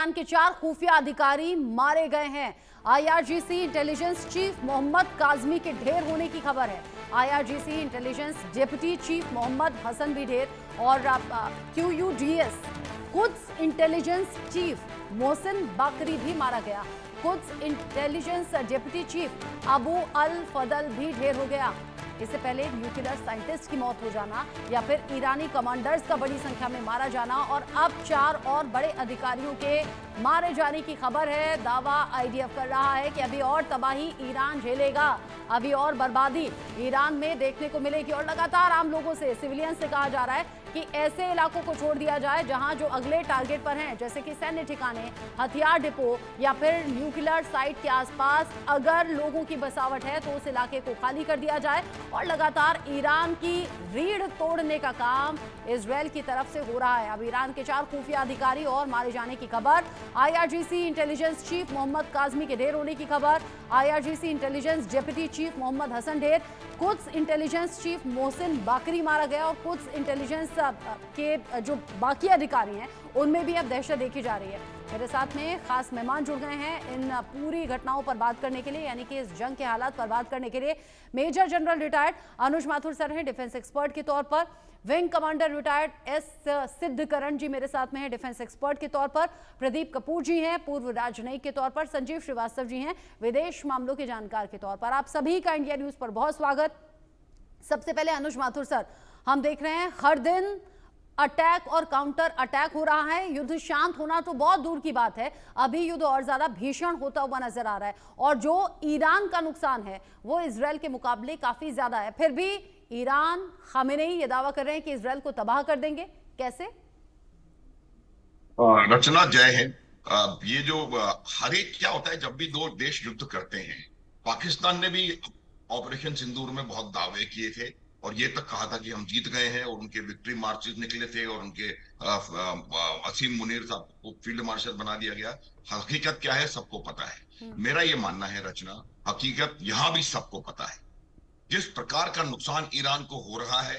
पाकिस्तान के 4 खुफिया अधिकारी मारे गए हैं। IRGC intelligence chief Mohammad Kazmi के ढेर होने की खबर है। IRGC intelligence deputy chief Mohammad Hasan भी ढेर और QUDS Quds intelligence chief Mohsen Bakri भी मारा गया। Quds intelligence deputy chief Abu al Fadl भी ढेर हो गया। इससे पहले न्यूक्लियर साइंटिस्ट की मौत हो जाना या फिर ईरानी कमांडर्स का बड़ी संख्या में मारा जाना और अब 4 और बड़े अधिकारियों के मारे जाने की खबर है। दावा IDF कर रहा है कि अभी और तबाही ईरान झेलेगा, अभी और बर्बादी ईरान में देखने को मिलेगी और लगातार आम लोगों से, सिविलियन से कहा जा रहा है कि ऐसे इलाकों को छोड़ दिया जाए जहां जो अगले टारगेट पर हैं, जैसे कि सैन्य ठिकाने, हथियार डिपो या फिर न्यूक्लियर साइट के आसपास अगर लोगों की बसावट है तो उस इलाके को खाली कर दिया जाए। और लगातार ईरान की रीढ़ तोड़ने का काम इजरायल की तरफ से हो रहा है। अब ईरान के 4 खुफिया अधिकारी और मारे जाने की खबर, IRGC intelligence chief Mohammad Kazmi के ढेर होने की खबर, IRGC intelligence deputy chief Mohammad Hassan ढेर, कुद्स इंटेलिजेंस चीफ मोहसिन बाकरी मारा गया और कुद्स इंटेलिजेंस के जो बाकी अधिकारी हैं उनमें भी अब दहशत देखी जा रही है। मेरे साथ में खास मेहमान जुड़ गए हैं इन पूरी घटनाओं पर बात करने के लिए, यानी कि इस जंग के हालात पर बात करने के लिए मेजर जनरल रिटायर्ड अनुज माथुर सर हैं डिफेंस एक्सपर्ट के तौर पर, विंग कमांडर रिटायर्ड S सिद्धकरण जी मेरे साथ में हैं डिफेंस एक्सपर्ट के तौर पर, प्रदीप कपूर जी हैं पूर्व राजनयिक के तौर पर, संजीव श्रीवास्तव जी हैं विदेश मामलों के जानकार के तौर पर। आप सभी का इंडिया न्यूज पर बहुत स्वागत। सबसे पहले अनुज माथुर सर, हम देख रहे हैं हर दिन अटैक और काउंटर अटैक हो रहा है। युद्ध शांत होना तो बहुत दूर की बात है, अभी युद्ध और ज्यादा भीषण होता हुआ नजर आ रहा है और जो ईरान का नुकसान है वो इजरायल के मुकाबले काफी ज्यादा है। फिर भी ईरान, खामेनेई ये दावा कर रहे हैं कि इजरायल को तबाह कर देंगे। कैसे? रचना जय है। ये जो हर एक क्या होता है जब भी दो देश युद्ध करते हैं, पाकिस्तान ने भी ऑपरेशन सिंदूर में बहुत दावे किए थे और ये तक कहा था कि हम जीत गए हैं और उनके विक्ट्री मार्चेस निकले थे और उनके असीम मुनीर साहब को फील्ड मार्शल बना दिया गया। हकीकत क्या है सबको पता है। मेरा ये मानना है रचना, हकीकत यहां भी सबको पता है। जिस प्रकार का नुकसान ईरान को हो रहा है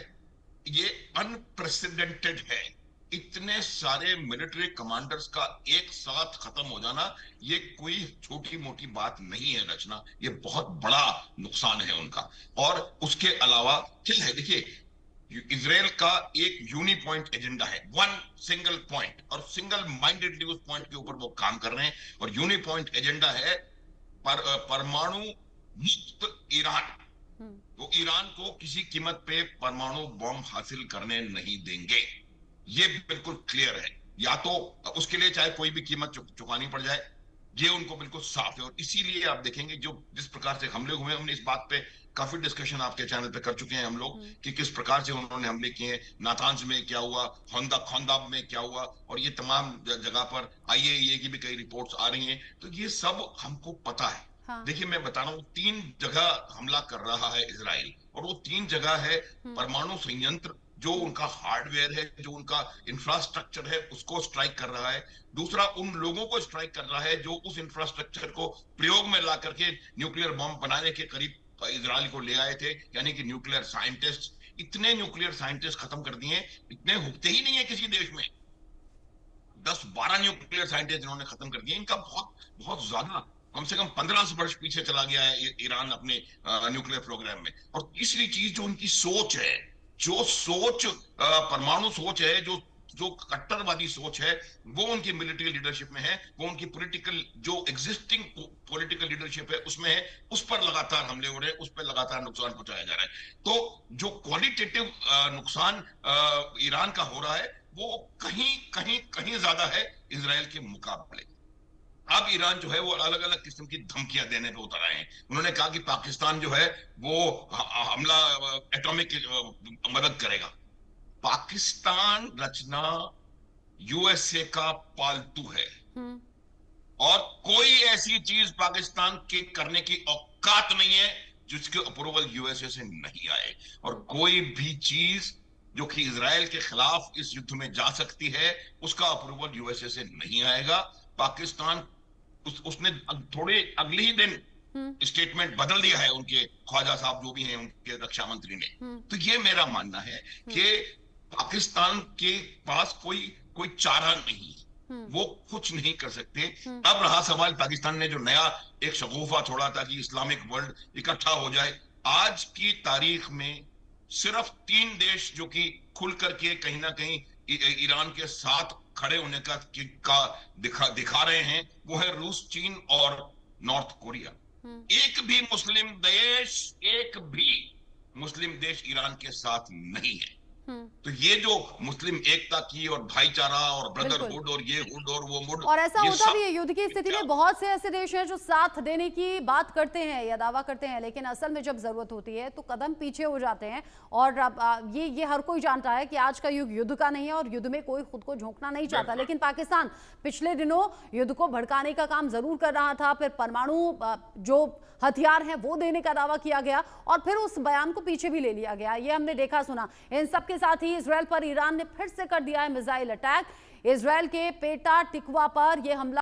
ये अनप्रेसिडेंटेड है। इतने सारे मिलिट्री कमांडर्स का एक साथ खत्म हो जाना ये कोई छोटी मोटी बात नहीं है रचना, ये बहुत बड़ा नुकसान है उनका। और उसके अलावा क्या है, देखिए इजराइल का एक यूनी पॉइंट एजेंडा है, वन सिंगल पॉइंट, और सिंगल माइंडेडली उस पॉइंट के ऊपर वो काम कर रहे हैं। और यूनी पॉइंट एजेंडा है परमाणु मुक्त ईरान। वो ईरान को किसी कीमत पे परमाणु बम हासिल करने नहीं देंगे, ये बिल्कुल क्लियर है। या तो उसके लिए चाहे कोई भी कीमत चुकानी पड़ जाए, ये उनको बिल्कुल साफ है। और इसीलिए आप देखेंगे जो जिस प्रकार से हमले हुए, हमने इस बात पे काफी डिस्कशन आपके चैनल पे कर चुके हैं हम लोग कि किस प्रकार से उन्होंने हमले किए, नातांज में क्या हुआ, खोंदाब में क्या हुआ, और ये तमाम जगह पर IAEA की भी कई रिपोर्ट्स आ रही हैं, तो ये सब हमको पता है। हाँ। देखिए मैं बता रहा हूँ 3 जगह हमला कर रहा है इजराइल, और वो 3 जगह है परमाणु संयंत्र, जो उनका हार्डवेयर है, जो उनका इंफ्रास्ट्रक्चर है, उसको स्ट्राइक कर रहा है। दूसरा उन लोगों को स्ट्राइक कर रहा है जो उस इंफ्रास्ट्रक्चर को प्रयोग में ला करके न्यूक्लियर बम बनाने के करीब इजराइल को ले आए थे, यानी कि न्यूक्लियर साइंटिस्ट। इतने न्यूक्लियर साइंटिस्ट खत्म कर दिए, इतने होते ही नहीं है किसी देश में। 10-12 न्यूक्लियर साइंटिस्ट इन्होंने खत्म कर दिए। इनका बहुत बहुत ज्यादा, कम से कम 15 वर्ष पीछे चला गया है ईरान अपने न्यूक्लियर प्रोग्राम में। और तीसरी चीज जो उनकी सोच है, जो सोच परमाणु सोच है, जो जो कट्टरवादी सोच है, वो उनकी मिलिट्री लीडरशिप में है, वो उनकी पॉलिटिकल जो एग्जिस्टिंग पॉलिटिकल लीडरशिप है उसमें है। उस पर लगातार हमले हो रहे हैं, उस पर लगातार नुकसान पहुंचाया जा रहा है। तो जो क्वालिटेटिव नुकसान ईरान का हो रहा है वो कहीं कहीं कहीं ज्यादा है इजराइल के मुकाबले। अब ईरान जो है वो अलग अलग किस्म की धमकियां देने पे उतर आए हैं। उन्होंने कहा कि पाकिस्तान जो है वो हमला एटॉमिक मदद करेगा। पाकिस्तान रचना USA का पालतू है और कोई ऐसी चीज पाकिस्तान के करने की औकात नहीं है जिसके अप्रूवल USA से नहीं आए। और कोई भी चीज जो कि इजराइल के खिलाफ इस युद्ध में जा सकती है उसका अप्रूवल USA से नहीं आएगा। पाकिस्तान उसने थोड़े अगले ही दिन स्टेटमेंट बदल दिया है उनके ख्वाजा साहब जो भी हैं उनके रक्षा मंत्री ने। तो ये मेरा मानना है कि पाकिस्तान के पास कोई चारा नहीं, वो कुछ नहीं कर सकते। अब रहा सवाल, पाकिस्तान ने जो नया एक शगुफा छोड़ा था कि इस्लामिक वर्ल्ड इकट्ठा हो जाए, आज की तारीख में सिर्फ 3 देश जो कि खुल करके कहीं ना कहीं ईरान के साथ खड़े होने का दिखा रहे हैं, वो है रूस, चीन और नॉर्थ कोरिया। एक भी मुस्लिम देश ईरान के साथ नहीं है। तो ये जो मुस्लिम एकता की और भाईचारा और ब्रदरहुड और ये हुड और वो मुड, और ऐसा होता भी है युद्ध की स्थिति में, बहुत से ऐसे देश हैं जो साथ देने की बात करते हैं या दावा करते हैं, लेकिन असल में जब जरूरत होती है तो कदम पीछे हो जाते हैं। और ये हर कोई जानता है कि आज का युग युद्ध का नहीं है और युद्ध में कोई खुद को झोंकना नहीं चाहता। लेकिन पाकिस्तान पिछले दिनों युद्ध को भड़काने का काम जरूर कर रहा था, फिर परमाणु जो हथियार हैं वो देने का दावा किया गया और फिर उस बयान को पीछे भी ले लिया गया। ये हमने देखा सुना। इन सब के साथ ही इजरायल पर ईरान ने फिर से कर दिया है मिसाइल अटैक। इजरायल के पेटा टिकवा पर यह हमला